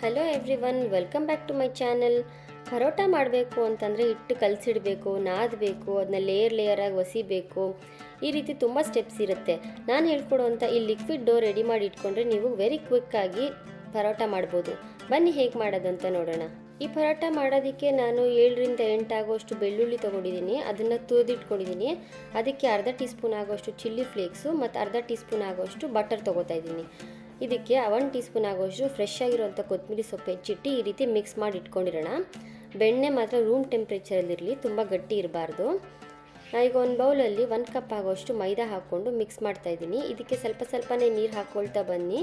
Hello everyone, welcome back to my channel. Parotta ಮಾಡಬೇಕು ಅಂತಂದರೆ ಹಿಟ್ಟು ಕಲಸಿಡಬೇಕು, ನಾದಬೇಕು, ಅದನ್ನ ಲೇಯರಾಗಿ ಒಸಿಬೇಕು. ಈ ರೀತಿ ತುಂಬ ಸ್ಟೆಪ್ಸ್ ಇರುತ್ತೆ. ನಾನು ಹೇಳ್ಕೊಡುವಂಥ ಈ ಲಿಕ್ವಿಡ್ ಡೋ ರೆಡಿ ಮಾಡಿ ಇಟ್ಕೊಂಡ್ರೆ ನೀವು ವೆರಿ ಕ್ವಿಕ್ಕಾಗಿ ಪರೋಟ ಮಾಡ್ಬೋದು. ಬನ್ನಿ ಹೇಗೆ ಮಾಡೋದು ಅಂತ ನೋಡೋಣ. ಈ ಪರೋಟ ಮಾಡೋದಕ್ಕೆ ನಾನು 7ರಿಂದ 8 ಆಗೋಷ್ಟು ಬೆಳ್ಳುಳ್ಳಿ ತೊಗೊಂಡಿದ್ದೀನಿ. ಅದನ್ನು ತುರಿದಿಟ್ಕೊಂಡಿದ್ದೀನಿ. ಅದಕ್ಕೆ ಅರ್ಧ ಟೀ ಸ್ಪೂನ್ ಆಗೋಷ್ಟು ಚಿಲ್ಲಿ ಫ್ಲೇಕ್ಸು ಮತ್ತು ಅರ್ಧ ಟೀ ಸ್ಪೂನ್ ಆಗೋಷ್ಟು ಬಟರ್ ತೊಗೋತಾ ಇದ್ದೀನಿ. ಇದಕ್ಕೆ 1 ಟೀ ಸ್ಪೂನ್ ಆಗೋಷ್ಟು ಫ್ರೆಶ್ ಆಗಿರುವಂಥ ಕೊತ್ತಂಬರಿ ಸೊಪ್ಪು ಹೆಚ್ಚಿಟ್ಟು ಈ ರೀತಿ ಮಿಕ್ಸ್ ಮಾಡಿ ಇಟ್ಕೊಂಡಿರೋಣ. ಬೆಣ್ಣೆ ಮಾತ್ರ ರೂಮ್ ಟೆಂಪ್ರೇಚರಲ್ಲಿರಲಿ, ತುಂಬ ಗಟ್ಟಿ ಇರಬಾರ್ದು. ಈಗ ಒಂದು ಬೌಲಲ್ಲಿ 1 ಕಪ್ ಆಗೋಷ್ಟು ಮೈದಾ ಹಾಕ್ಕೊಂಡು ಮಿಕ್ಸ್ ಮಾಡ್ತಾಯಿದ್ದೀನಿ. ಇದಕ್ಕೆ ಸ್ವಲ್ಪನೇ ನೀರು ಹಾಕ್ಕೊಳ್ತಾ ಬನ್ನಿ.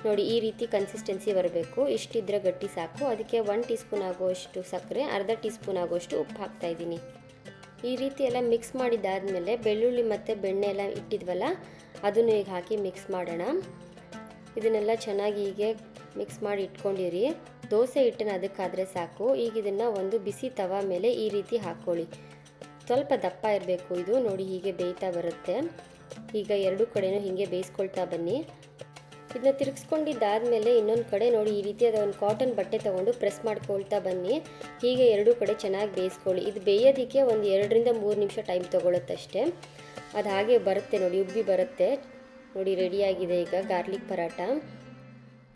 ನೋಡಿ, ಈ ರೀತಿ ಕನ್ಸಿಸ್ಟೆನ್ಸಿ ಬರಬೇಕು. ಇಷ್ಟಿದ್ರೆ ಗಟ್ಟಿ ಸಾಕು. ಅದಕ್ಕೆ 1 ಟೀ ಸ್ಪೂನ್ ಆಗೋಷ್ಟು ಸಕ್ಕರೆ, ಅರ್ಧ ಟೀ ಸ್ಪೂನ್ ಆಗೋಷ್ಟು ಉಪ್ಪು ಹಾಕ್ತಾಯಿದ್ದೀನಿ. ಈ ರೀತಿ ಎಲ್ಲ ಮಿಕ್ಸ್ ಮಾಡಿದ್ದಾದಮೇಲೆ ಬೆಳ್ಳುಳ್ಳಿ ಮತ್ತು ಬೆಣ್ಣೆ ಎಲ್ಲ ಇಟ್ಟಿದ್ವಲ್ಲ, ಅದನ್ನು ಈಗ ಹಾಕಿ ಮಿಕ್ಸ್ ಮಾಡೋಣ. ಇದನ್ನೆಲ್ಲ ಚೆನ್ನಾಗಿ ಹೀಗೆ ಮಿಕ್ಸ್ ಮಾಡಿ ಇಟ್ಕೊಂಡಿರಿ. ದೋಸೆ ಹಿಟ್ಟನ್ನು ಅದಕ್ಕಾದರೆ ಸಾಕು. ಈಗ ಇದನ್ನು ಒಂದು ಬಿಸಿ ತವ ಮೇಲೆ ಈ ರೀತಿ ಹಾಕ್ಕೊಳ್ಳಿ. ಸ್ವಲ್ಪ ದಪ್ಪ ಇರಬೇಕು ಇದು. ನೋಡಿ, ಹೀಗೆ ಬೇಯ್ತಾ ಬರುತ್ತೆ. ಈಗ ಎರಡೂ ಕಡೆನೂ ಹೀಗೆ ಬೇಯಿಸ್ಕೊಳ್ತಾ ಬನ್ನಿ. ಇದನ್ನ ತಿರುಗಿಸ್ಕೊಂಡಿದ್ದಾದಮೇಲೆ ಇನ್ನೊಂದು ಕಡೆ ನೋಡಿ, ಈ ರೀತಿಯಾದ ಒಂದು ಕಾಟನ್ ಬಟ್ಟೆ ತೊಗೊಂಡು ಪ್ರೆಸ್ ಮಾಡ್ಕೊಳ್ತಾ ಬನ್ನಿ. ಹೀಗೆ ಎರಡೂ ಕಡೆ ಚೆನ್ನಾಗಿ ಬೇಯಿಸ್ಕೊಳ್ಳಿ. ಇದು ಬೇಯೋದಕ್ಕೆ ಒಂದು 2ರಿಂದ 3 ನಿಮಿಷ ಟೈಮ್ ತೊಗೊಳುತ್ತಷ್ಟೇ. ಅದು ಹಾಗೆ ಬರುತ್ತೆ ನೋಡಿ, ಉಬ್ಬಿ ಬರುತ್ತೆ. ನೋಡಿ, ರೆಡಿಯಾಗಿದೆ ಈಗ ಗಾರ್ಲಿಕ್ ಪರಾಟ.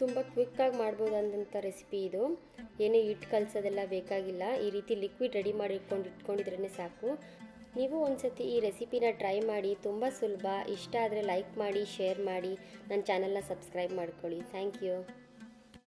ತುಂಬ ಕ್ವಿಕ್ಕಾಗಿ ಮಾಡ್ಬೋದಂಥ ರೆಸಿಪಿ ಇದು. ಏನೇ ಹಿಟ್ಟು ಕಲಸೋದೆಲ್ಲ ಬೇಕಾಗಿಲ್ಲ. ಈ ರೀತಿ ಲಿಕ್ವಿಡ್ ರೆಡಿ ಮಾಡಿ ಇಟ್ಕೊಂಡಿದ್ರೇ ಸಾಕು. ನೀವು ಒಂದ್ಸತಿ ಈ ರೆಸಿಪಿನ ಟ್ರೈ ಮಾಡಿ. ತುಂಬ ಸುಲಭ. ಇಷ್ಟ ಆದರೆ ಲೈಕ್ ಮಾಡಿ, ಶೇರ್ ಮಾಡಿ, ನನ್ನ ಚಾನಲ್ನ ಸಬ್ಸ್ಕ್ರೈಬ್ ಮಾಡ್ಕೊಳ್ಳಿ. Thank you.